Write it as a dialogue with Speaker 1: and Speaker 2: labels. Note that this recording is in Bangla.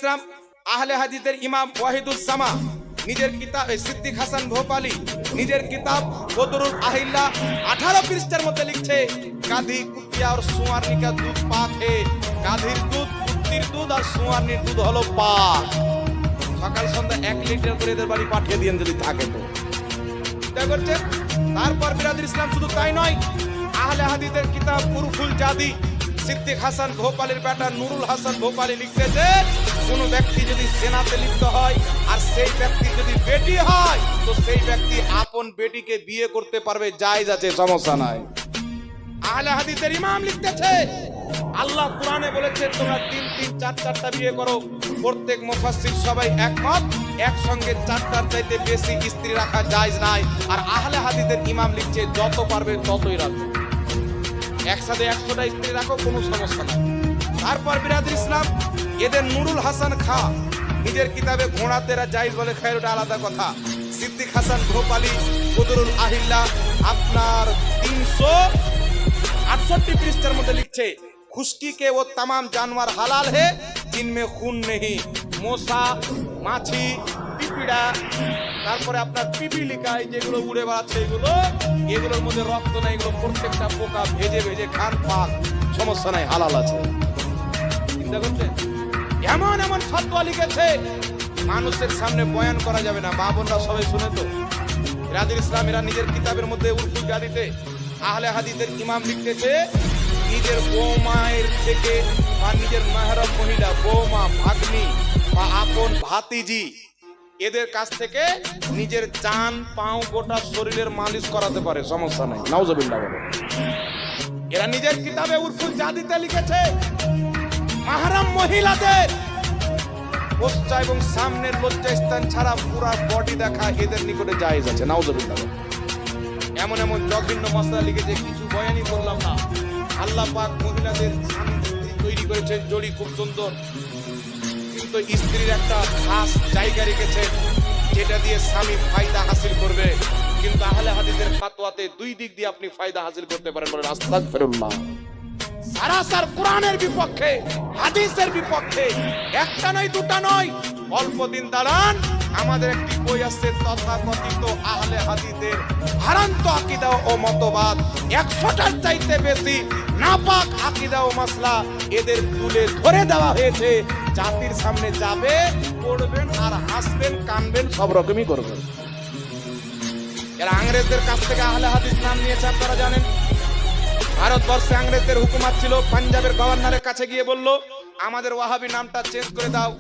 Speaker 1: ইসলাম আহলে হাদিসের ইমাম ওয়াহিদুজ্জামান নিজের কিতাব সিদ্দিক হাসান ভোপালী নিজের কিতাব বদরুল আহিল্লা 18 পৃষ্ঠার মধ্যে লিখছে গাধী কুত্তা আর সুয়ারনি কা দুধ পাক হে গাধীর দুধ কুত্তির দুধ আর সুয়ারনির দুধ হলো পাক সকাল সন্ধ্যা 1 লিটার করে এদের বাড়ি পাঠিয়ে দিয়েন যদি থাকে তো চিন্তা করছেন। তারপর বিরাদর ইসলাম শুধু তাই নয় আহলে হাদিসের কিতাব উরফুল জাদি সিদ্দিক হাসান ভোপালীর বেটা নুরুল হাসান ভোপালী লিখতেছে কোন ব্যক্তি যদি সেনাতে লিপ্ত হয় আর সেই ব্যক্তি যদি বেটি হয় তো সেই ব্যক্তি আপন বেটিকে বিয়ে করতে পারবে জায়েজ আছে সমস্যা নাই। আহলে হাদিসের ইমাম লিখতেছে আল্লাহ কোরআনে বলেছে তোমরা 3-3 4-4টা বিয়ে করো প্রত্যেক মুফাসসির সবাই একমত একসঙ্গে 4টার চাইতে বেশি স্ত্রী রাখা জায়েজ নাই। আর আহলে হাদিসের ইমাম লিখছে যত পারবে ততই রাখো একসাথে 100টা স্ত্রী রাখো কোনো সমস্যা নাই। তারপর বিরাদর ইসলাম এদের নুরুল হাসান খা নিজের কিতাবে ঘোড়া তেরা জায়েজ বলে খায় ওটা আলাদা কথা। সিদ্দিক হাসান ভোপালী বদরুল আহিল্লা আপনার 368 পৃষ্ঠার মধ্যে লিখছে খুশকি के वो तमाम जानवर हलाल है जिनमें खून नहीं মশা মাছি পিপিড়া তারপরে আপনার পিপিলিকা যেগুলো উড়ে বেড়াচ্ছে এগুলোর মধ্যে রক্ত নাই এগুলো প্রত্যেকটা পোকা ভেজে ভেজে খান পাক সমস্যা নাই হালাল আছে। চিন্তা করছেন এমন এমন ফতোয়া লিখেছে মানুষের সামনে বয়ান করা যাবে না মা বোনরা সবাই শুনে তো। বিরাদর ইসলাম এরা নিজের কিতাবের মধ্যে উরফুল জাদিতে আহলে হাদিসের ইমাম লিখতেছে নিজের বৌমায়ের থেকে বা নিজের মেহরম মহিলা বৌমা ভাগ্নি বা আপন ভাতিজি এদের কাছ থেকে নিজের জান পাও গোটা শরীরের মালিশ করাতে পারে সমস্যা নাই নাউজুবিল্লাহ বলে। এরা নিজের কিতাবে উরফুল জাদিতে লিখেছে মাহরাম মহিলাদের পশ্চা এবং সামনের লজ্জাস্থান ছাড়া পুরা বডি দেখা এদের নিকটে জায়েজ আছে নাউজুবিল্লাহ। এমন এমন জঘন্য মশলা লিখেছে কিছু বয়ানই করলাম না। আল্লাহ পাক মহিলাদের তৈরি করেছেন জড়ি খুব সুন্দর কিন্তু স্ত্রীর একটা খাস জায়গা রেখেছেন যেটা দিয়ে স্বামী ফায়দা হাসিল করবে কিন্তু আহলে হাদিসের ফতোয়াতে দুই দিক দিয়ে আপনি ফায়দা হাসিল করতে পারেন বলেন আস্তাগফিরুল্লাহ। সারাসার কোরআনের বিপক্ষে হাদিসের বিপক্ষে একটা নয় দুটা নয় অল্প দিন দাঁড়ান আমাদের একটি বই আছে তথাকথিত আহলে হাদিসের হারান্ত আকীদা ও মতবাদ 100টার চাইতে বেশি নাপাক আকীদা ও মাসলা এদের তুলে ধরে দেওয়া হয়েছে জাতির সামনে যাবে পড়বেন আর হাসবেন কানবেন সব রকমই করবেন। এরা ইংরেজদের কাছ থেকে আহলে হাদিস নাম নিয়েছে আপনারা জানেন। ভারতবর্ষে ইংরেজদের হুকুমত ছিল পাঞ্জাবের গভর্নরের কাছে গিয়ে বলল আমাদের ওয়াহাবি নামটা চেঞ্জ করে দাও